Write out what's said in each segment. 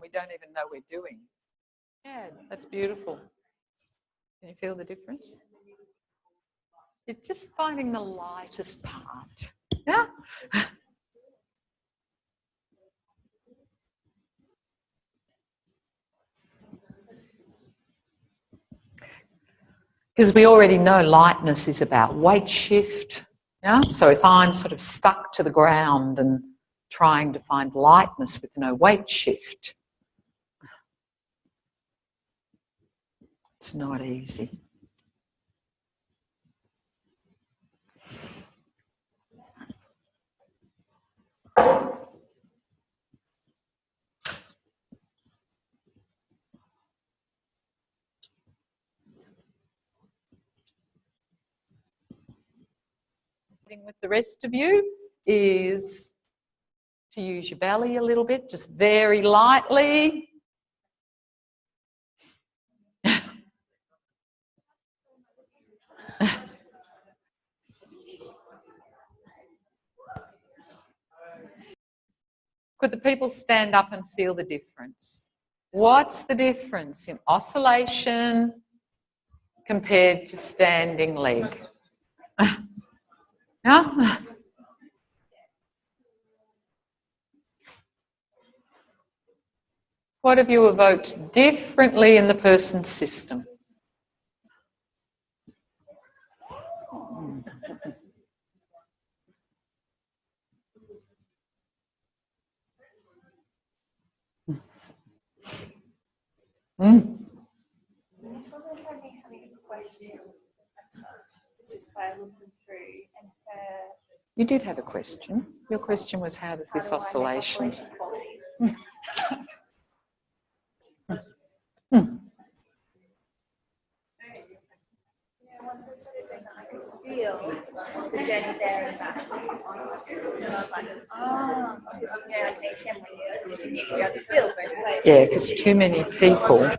we don't even know we're doing. Yeah, that's beautiful. Can you feel the difference? It's just finding the lightest part. Yeah? Because we already know lightness is about weight shift. Yeah? So if I'm sort of stuck to the ground and trying to find lightness with no weight shift, it's not easy. With the rest of you is to use your belly a little bit, just very lightly. Could the people stand up and feel the difference? What's the difference in oscillation compared to standing leg? Yeah? What have you evoked differently in the person's system? Mm. You did have a question. Your question was, how does this oscillation? Once I started doing that, I could feel the journey there and back. And I was like, oh, because, you know, like an ATM when you need to be able to feel both ways. Yeah, because too many people.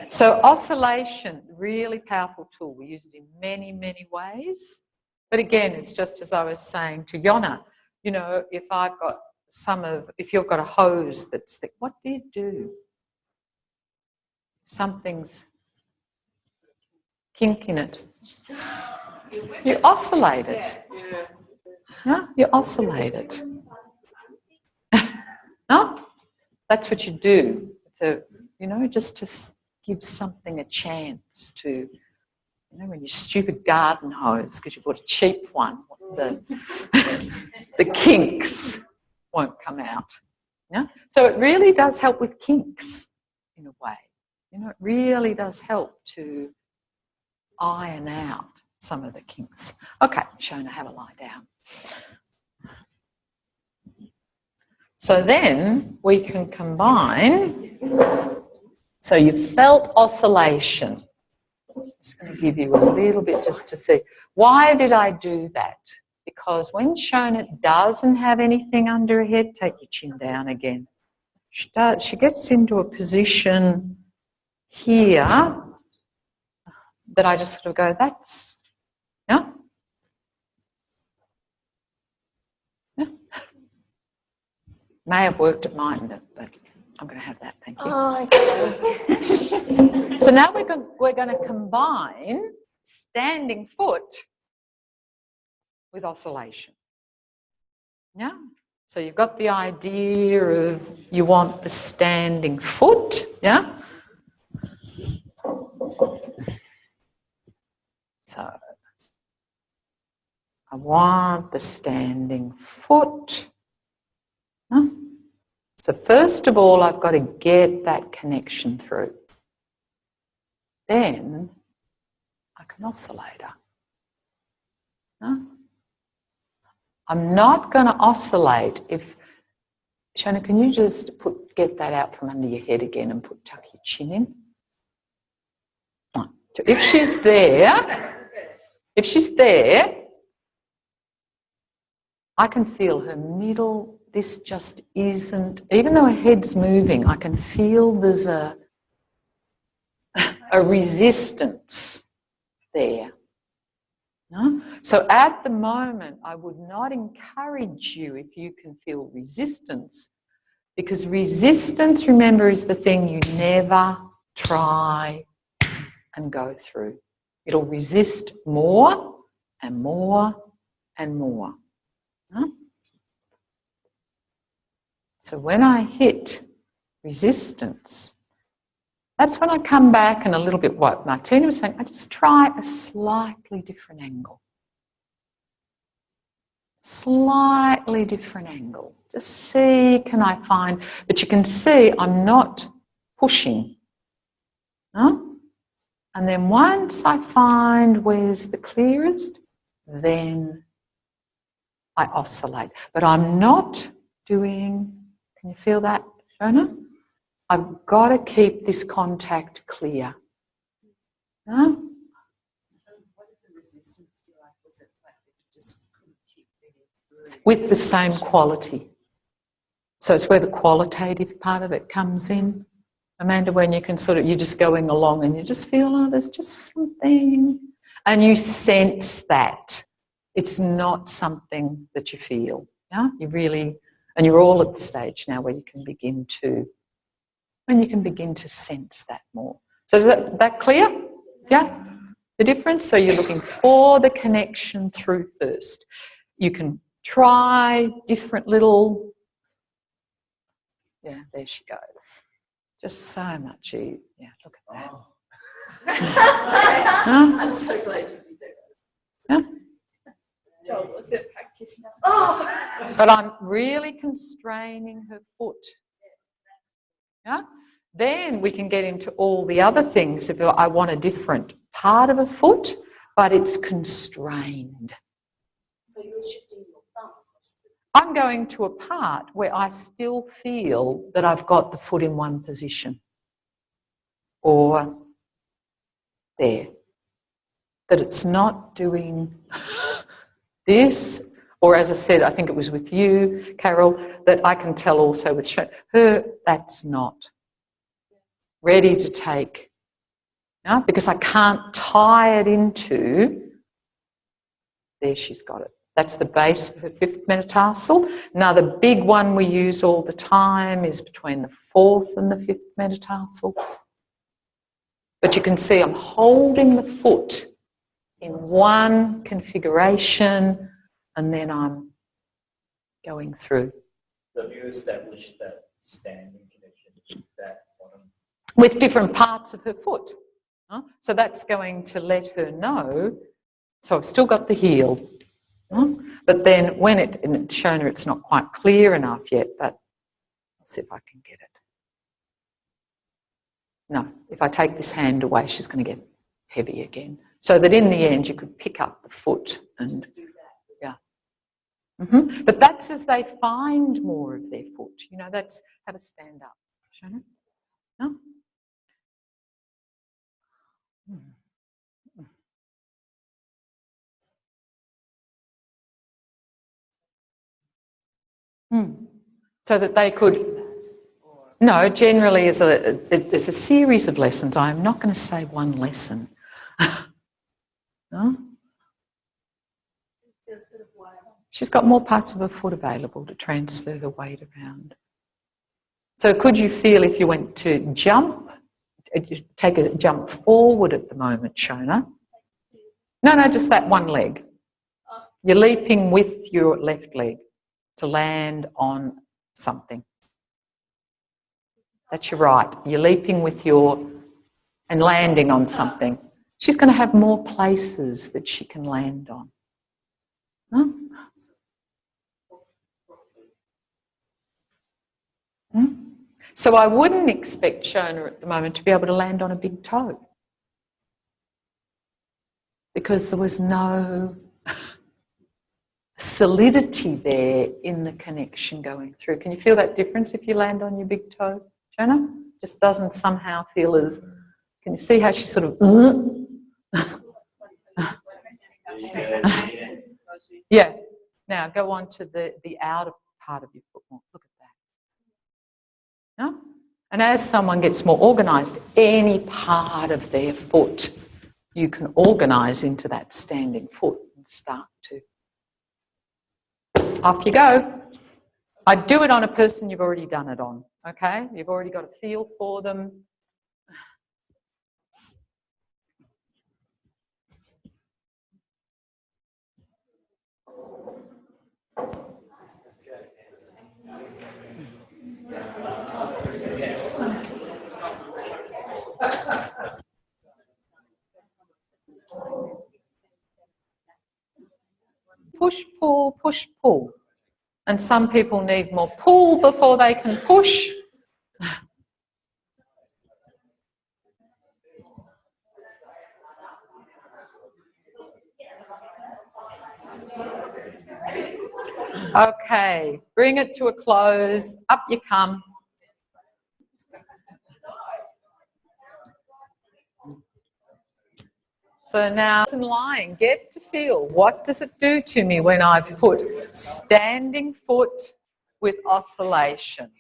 So oscillation, really powerful tool. We use it in many, many ways. But again, it's just as I was saying to Yona, you know, if I've got if you've got a hose that's thick, what do you do? Something's kink in it. You oscillate it. No? You oscillate it. No? That's what you do. To, you know, just to give something a chance to, you know, when you stupid garden hose because you bought a cheap one, the kinks won't come out. Yeah? So it really does help with kinks in a way. You know, it really does help to iron out some of the kinks. Okay, Shona, have a lie down. So then we can combine. So you felt oscillation. I'm just going to give you a little bit just to see. Why did I do that? Because when Shona doesn't have anything under her head, take your chin down again. She gets into a position here that I just sort of go, that's, yeah? Yeah. May have worked, it mightn't have, but I'm going to have that, thank you. Oh, okay. So now we're going to combine standing foot with oscillation. Yeah. So you've got the idea of you want the standing foot, yeah? So I want the standing foot. Huh? So first of all, I've got to get that connection through. Then I can oscillate her. Huh? I'm not going to oscillate if... Shona, can you just get that out from under your head again and tuck your chin in? So if she's there, I can feel her middle. This just isn't, even though her head's moving, I can feel there's a resistance there. No? So at the moment, I would not encourage you if you can feel resistance, because resistance, remember, is the thing you never try and go through. It'll resist more and more and more. No? So when I hit resistance, that's when I come back and a little bit what Martina was saying, I just try a slightly different angle. Slightly different angle. Just see, can I find, but you can see I'm not pushing. No? And then once I find where's the clearest, then I oscillate. But I'm not doing, can you feel that, Shona? I've got to keep this contact clear. No? So what did the resistance feel like? Was it like you just couldn't keep getting through? With the same quality. So it's where the qualitative part of it comes in. Amanda, when you can sort of, you're just going along and you just feel, oh, there's just something. And you sense that. It's not something that you feel. Yeah? You really, and you're all at the stage now where you can begin to, sense that more. So is that clear? Yeah? The difference? So you're looking for the connection through first. You can try different little, yeah, there she goes. Just so much easier. Yeah, look at that. Huh? I'm so glad you did that. Yeah? Joel was the practitioner. Oh! But I'm really constraining her foot. Yeah? Then we can get into all the other things. If I want a different part of a foot, but it's constrained. So you're shifting your thumb. I'm going to a part where I still feel that I've got the foot in one position. Or there. That it's not doing this, or as I said, I think it was with you, Carol, that I can tell also with her, that's not ready to take. No? Because I can't tie it into, there she's got it. That's the base of her fifth metatarsal. Now the big one we use all the time is between the fourth and the fifth metatarsals. But you can see I'm holding the foot in one configuration and then I'm going through. So have you established that standing connection with that bottom? With different parts of her foot. Huh? So that's going to let her know, so I've still got the heel. Huh? But then when it's shown her it's not quite clear enough yet, but let's see if I can get it. No, if I take this hand away, she's going to get heavy again. So that in the end you could pick up the foot and, yeah. Mm-hmm. But that's as they find more of their foot. You know, that's how to stand up. Shona? No? So that they could, no, generally there's a series of lessons. I'm not going to say one lesson. No? She's got more parts of her foot available to transfer her weight around. So could you feel if you went to jump, you take a jump forward at the moment, Shona? No, just that one leg. You're leaping with your left leg. to land on something. That's your right. You're leaping with and landing on something. She's going to have more places that she can land on. Huh? So I wouldn't expect Shona at the moment to be able to land on a big toe, because there was no solidity there in the connection going through. Can you feel that difference if you land on your big toe, Shona? Just doesn't somehow feel as... Can you see how she sort of... Yeah. Now go on to the outer part of your foot more. Look at that. No? And as someone gets more organised, any part of their foot you can organise into that standing foot and start to... Off you go. I'd do it on a person you've already done it on, okay? You've already got a feel for them. Push, pull, push, pull. And some people need more pull before they can push. Okay, bring it to a close. Up you come. So now, in lying, get to feel, what does it do to me when I've put standing foot with oscillation?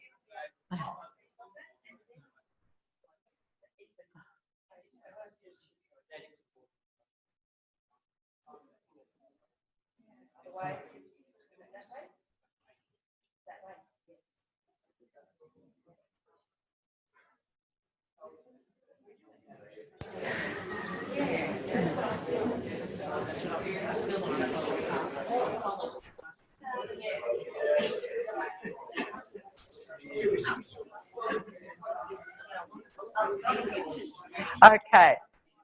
Okay.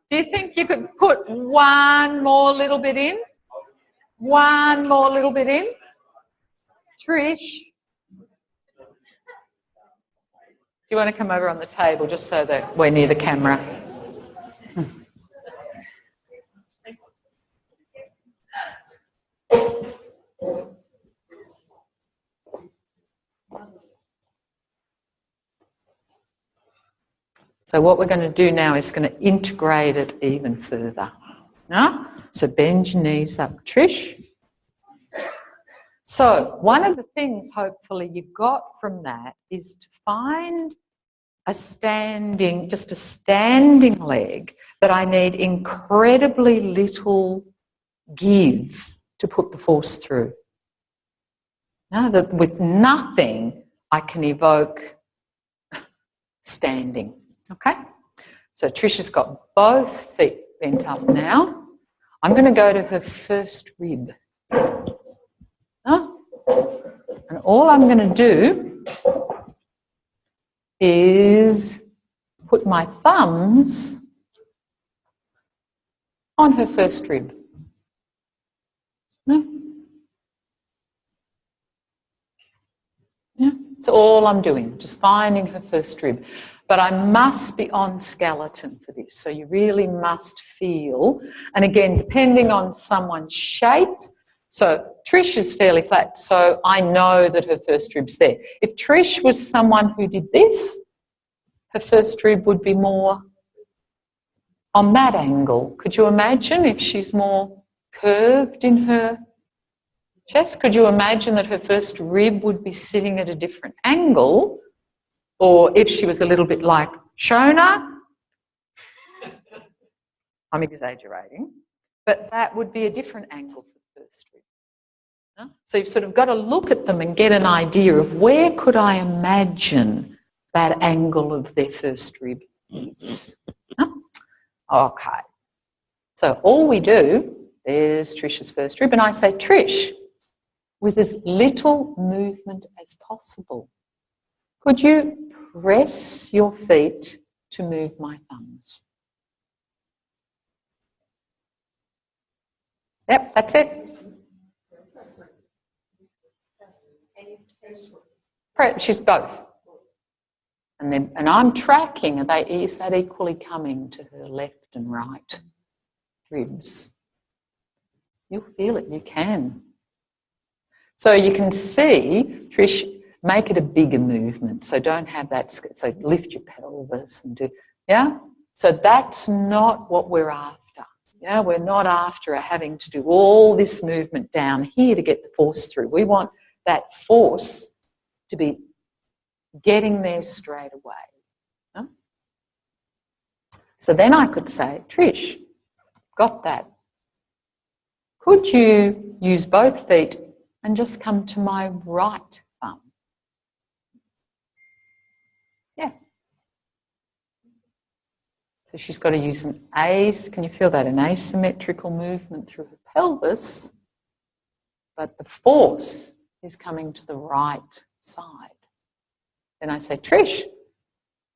Do you think you could put one more little bit in? One more little bit in? Trish? Do you want to come over on the table just so that we're near the camera? So what we're going to do now is going to integrate it even further. No? So bend your knees up, Trish. So one of the things hopefully you got from that is to find just a standing leg that I need incredibly little give to put the force through. Now that with nothing I can evoke standing. Okay, so Trisha's got both feet bent up now. I'm going to go to her first rib. And all I'm going to do is put my thumbs on her first rib. Yeah, that's all I'm doing, just finding her first rib. But I must be on skeleton for this, so you really must feel. And again, depending on someone's shape, so Trish is fairly flat, so I know that her first rib's there. If Trish was someone who did this, her first rib would be more on that angle. Could you imagine if she's more curved in her chest? Could you imagine that her first rib would be sitting at a different angle? Or if she was a little bit like Shona, I'm exaggerating, but that would be a different angle for the first rib. No? So you've sort of got to look at them and get an idea of where could I imagine that angle of their first rib is. No? Okay. So all we do is Trish's first rib, and I say, Trish, with as little movement as possible. Could you press your feet to move my thumbs? Yep, that's it. She's both. And I'm tracking, is that equally coming to her left and right ribs? You'll feel it, you can. So you can see, Trish, make it a bigger movement. So don't have that, so lift your pelvis and do, yeah? So that's not what we're after. Yeah, we're not after having to do all this movement down here to get the force through. We want that force to be getting there straight away. Huh? So then I could say, Trish, got that. Could you use both feet and just come to my right thumb? Yeah. So she's got to use can you feel that? An asymmetrical movement through her pelvis, but the force is coming to the right side. Then I say, Trish,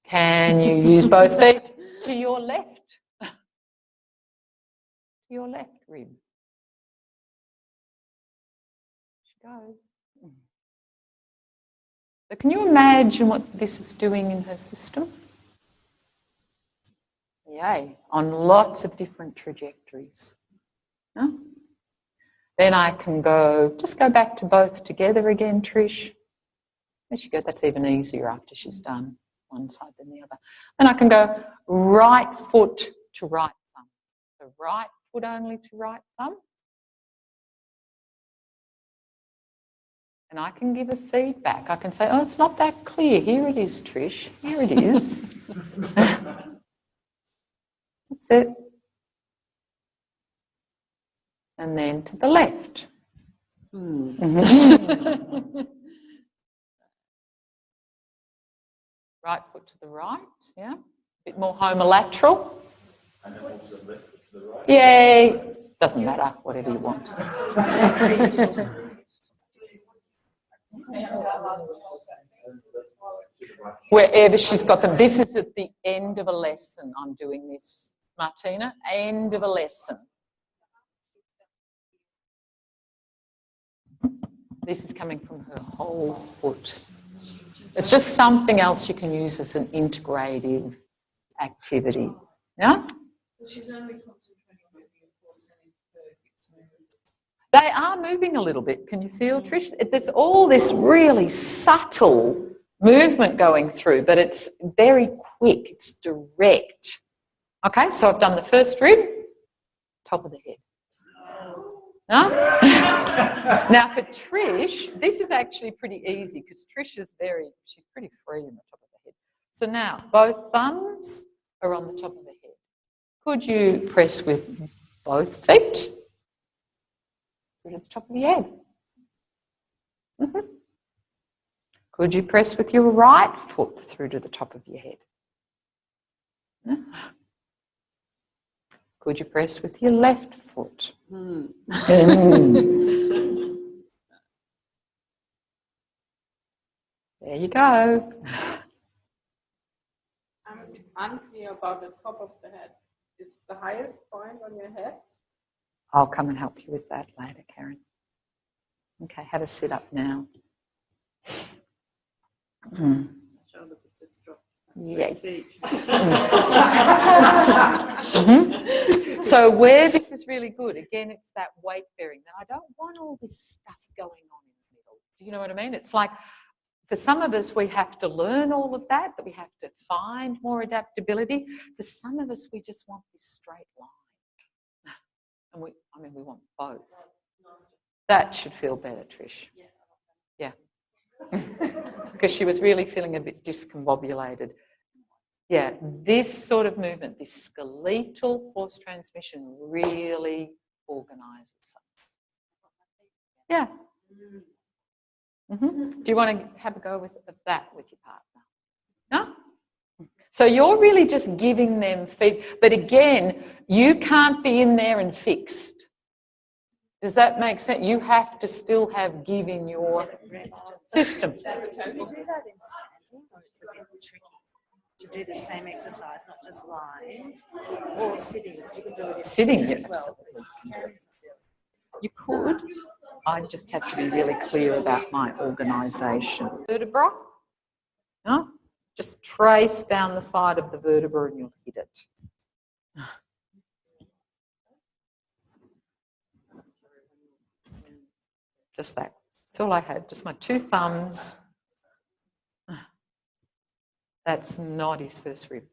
can you use both feet to your left? To your left rib. She goes. So can you imagine what this is doing in her system? Yay, on lots of different trajectories. No? Then I can just go back to both together again, Trish. There she goes, that's even easier after she's done one side than the other. Then I can go right foot to right thumb. So right foot only to right thumb. And I can give a feedback. I can say, oh, it's not that clear. Here it is, Trish. Here it is. That's it. And then to the left. Right foot to the right, yeah. A bit more homolateral. And then also left foot to the right. Yay. Doesn't matter, whatever you want. Wherever she's got them. This is at the end of a lesson. I'm doing this, Martina. End of a lesson. This is coming from her whole foot. It's just something else you can use as an integrative activity. Yeah? She's only concentrating on moving forwards and perfect movement. They are moving a little bit. Can you feel, Trish? There's all this really subtle movement going through, but it's very quick. It's direct. Okay, so I've done the first rib, top of the head. No? Now for Trish, this is actually pretty easy because Trish is she's pretty free on the top of the head. So now both thumbs are on the top of the head. Could you press with both feet through to the top of your head? Could you press with your right foot through to the top of your head? Could you press with your left foot? There you go. I'm unclear about the top of the head. Is the highest point on your head? I'll come and help you with that later, Karen. Okay, have a sit up now. Shoulders a bit strong. Yeah. So where this is really good, again, it's that weight bearing. Now, I don't want all this stuff going on in the middle. Do you know what I mean? It's like, for some of us, we have to learn all of that we have to find more adaptability. For some of us, we just want this straight line. And we want both. That should feel better, Trish. Yeah. Because she was really feeling a bit discombobulated. Yeah, this sort of movement, this skeletal force transmission really organises something. Yeah. Do you want to have a go with that with your partner? No? So you're really just giving them feed. But again, you can't be in there and fixed. Does that make sense? You have to still have give in your system. Can you do that in standing, or it's a bit tricky to do the same exercise, not just lying or sitting? Because you can do it in Sitting, as yes. well. But standing's not really. You could. I just have to be really clear about my organisation. Vertebra. No? Just trace down the side of the vertebra and you'll hit it. Just that. That's all I had. Just my two thumbs. That's not his first rib.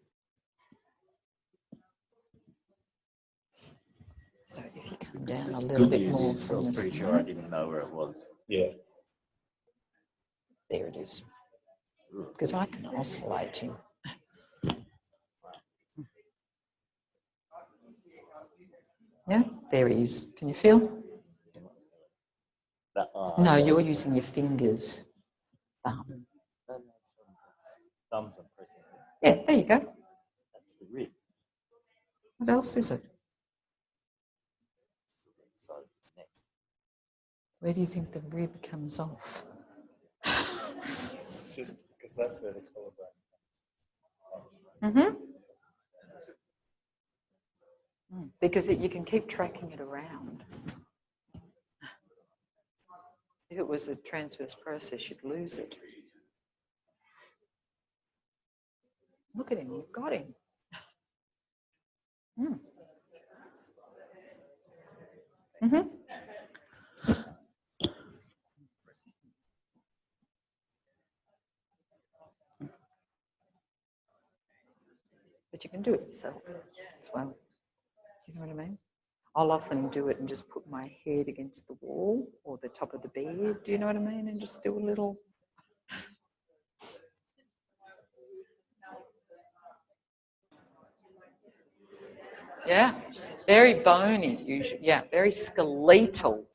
So if you come down a little Good bit news more is I from was this pretty sure I didn't know where it was. Yeah. there it is. Because I can oscillate him. Yeah, there he is. Can you feel? That, No, you're using your fingers. Thumb. Thumbs I'm pressing. Yeah, there you go. That's the rib. What else is it? So neck. Where do you think the rib comes off? It's just because that's where the collarbone Mm-hmm. Because you can keep tracking it around. If it was a transverse process, you'd lose it. Look at him, you've got him. Mm. Mm-hmm. But you can do it yourself as well. Do you know what I mean? I'll often do it and just put my head against the wall or the top of the bed. Do you know what I mean? And just do a little. Yeah, very bony usually. Yeah, very skeletal.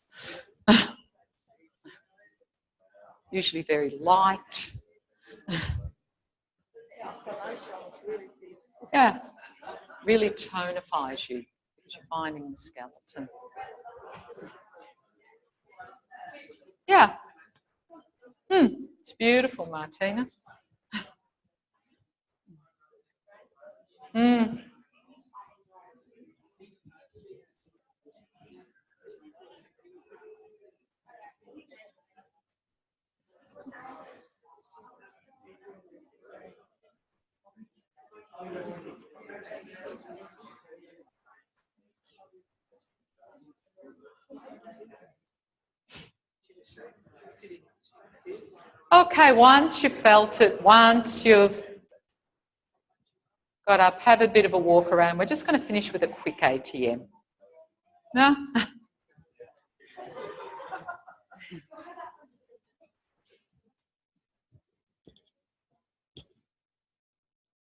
Usually very light. Yeah, really tonifies you because you're finding the skeleton. Yeah. It's beautiful, Martina. Okay, once you've felt it, once you've got up, have a bit of a walk around. We're just going to finish with a quick ATM. No?